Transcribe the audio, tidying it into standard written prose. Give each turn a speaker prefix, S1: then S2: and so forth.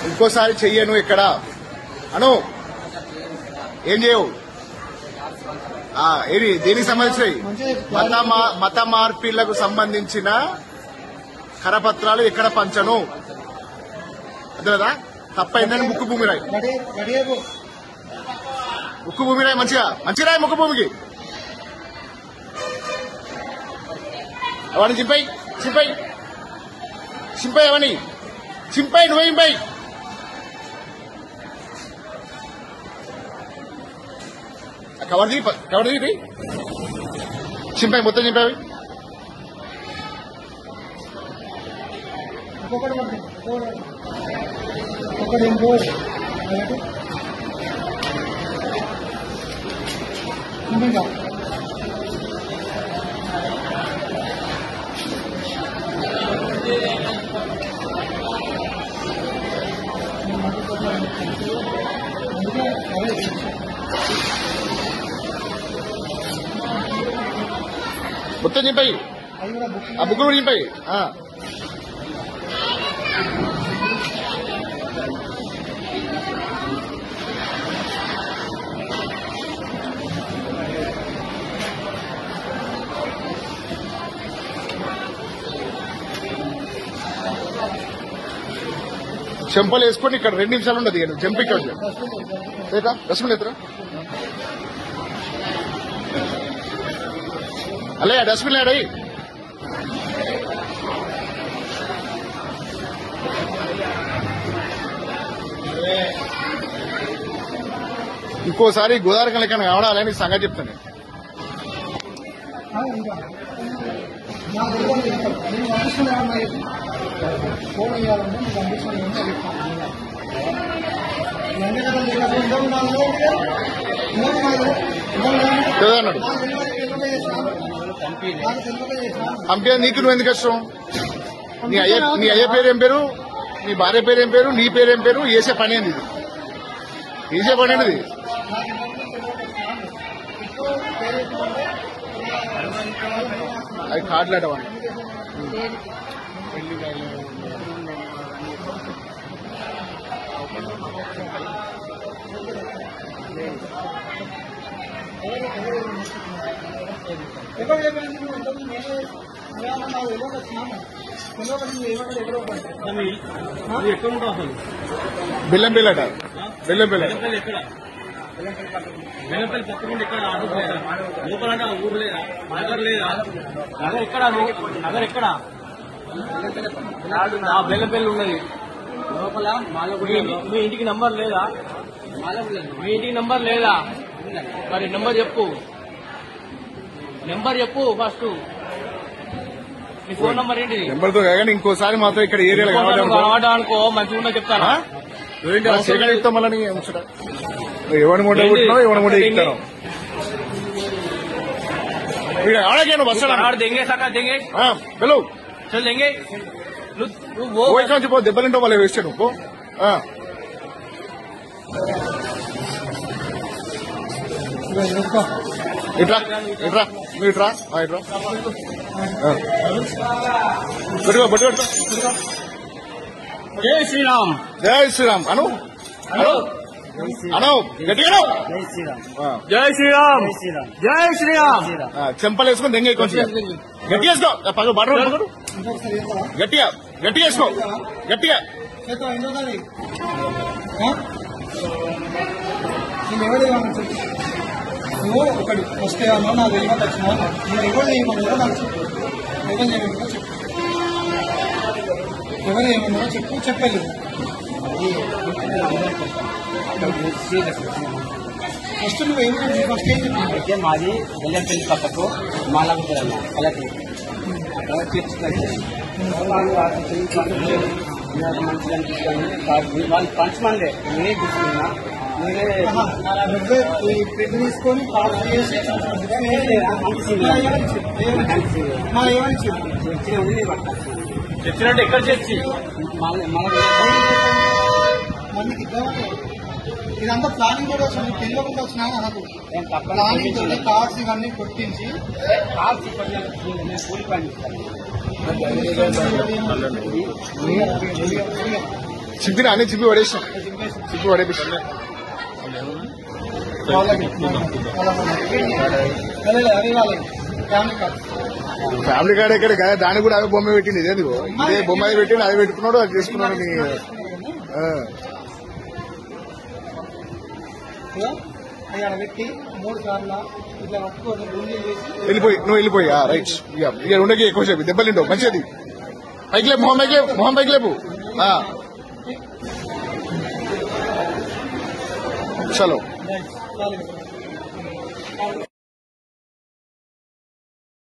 S1: ఇంకోసారి చెయ్యను ఇక్కడ అను ఏం చేయవు ఏది దేనికి సంబంధించినవి మత మార్పిళ్లకు సంబంధించిన కరపత్రాలు ఎక్కడ పంచను అదే కదా తప్పైందని ముక్కు భూమి రాయి ముక్కు భూమి రాయి మంచిగా రాయి ముక్కు భూమికి అవన్నీ చింపై అవన్నీ చింపై నువ్వేంపై కవర్ తీపి చింపై మొత్తం చింపావి మొత్తం చింపాయి ఆ బుక్కులు చింపాయి చెంపలు వేసుకొని ఇక్కడ 2 నిమిషాలు ఉండదు జంప్ ఇక్కడ లేదా రసములు ఎదురా అలే డస్ట్బిన్ లేడయి ఇంకోసారి గోదావరి లెక్కన కావడాలని సంగతి చెప్తాను అన్నాడు పంపే నీకు నువ్వు ఎందుకు ఇష్టం నీ అయ్య పేరు ఏం పేరు నీ భార్య పేరు ఏం పేరు నీ పేరు ఏం పేరు వేసే పని ఏంది వేసే పని ఏంటిది అది కాట్లాడవాడి బెల్లంపల్లి
S2: బెల్లంపల్లి పక్కకుండా ఎక్కడ ఆఫీస్ లేదా లోపల ఊరు లేదా నగర్ లేదా నగర్ ఎక్కడ బెల్లంపల్లి ఉన్నది లోపల మీ ఇంటికి నంబర్ లేదా మీ ఇంటికి నంబర్ లేదా మరి నెంబర్ చెప్పు ఫస్ట్ మీ ఫోన్ నంబర్ ఏంటి
S1: నెంబర్తో కానీ ఇంకోసారి మాత్రం ఇక్కడ ఏరియాలో
S2: కావడం అనుకో మంచిగా ఉందా చెప్తానా
S1: చెప్తాం మళ్ళీ ఎవరి మూట పుట్టినావు ఎవరి మూట ఎక్కుతాను బస్
S2: देंगे सका देंगे
S1: हेलो
S2: चल देंगे
S1: वो पो दెబ్బలింటో వాళ్ళ వేస్తే నువ్వు ఇట్రా ఇట్రా నువ్వు ఇట్రా ఇట్రా బట్టు
S2: जय श्री राम
S1: అను అను గట్టిగా
S2: जय श्री राम जय श्री राम
S1: చెంపలు వేసుకొని దెంగ కొంచెం గట్టిగా వేసుకో పగడు పగడు గట్టిగా వేసుకో గట్టిగా
S3: నువ్వు ఒకటి వస్తే అన్నా నాకు తెలియదు వచ్చినా నేను ఎవరు చేయమన్నారో నాకు చెప్పు ఎవరు ఏమన్నారో చెప్పలేదు ఫస్ట్ నువ్వు ఏమన్నా ఫస్ట్ ఏం చెప్పి
S2: మాది బెల్లంపల్లి పక్కకు మాలాగుంటారు అలాగే అక్కడ మంచిగా అనిపిస్తుంది వాళ్ళు పంచమందే నేనే కూర్చున్నా
S3: తీసుకొని పాస్ చేసి
S2: చచ్చినట్టు ఎక్కడ చర్చి
S3: ఇదంతా ప్లానింగ్ కూడా వచ్చింది తెలియకుండా వచ్చినా నాకు ప్లానింగ్ కార్డ్స్ ఇవన్నీ కొట్టించి
S1: చింపినా అన్ని చింపి పడేసినాం చింపి పడేపిస్తాం
S3: వాళ్ళకి అదే వాళ్ళకి ఫ్యామిలీ కార్డ్
S1: ఫ్యామిలీ కార్డ్ ఎక్కడ కదా దానికి కూడా అదే బొమ్మ పెట్టింది ఇదే ఇదే బొమ్మ అది పెట్టింది అది పెట్టుకున్నాడు అది చేసుకున్నాడు
S3: అక్కడ పెట్టి 3 సార్లు ఇట్లా పట్టుకొని గుండె చేసి
S1: నువ్వు వెళ్ళిపోయి రైట్ ఇక ఉండకి ఎక్కువ సేపు దెబ్బలు తింటావు మంచిది పైకి లేపు మొహం పైకి లేపు చలో
S3: చాలు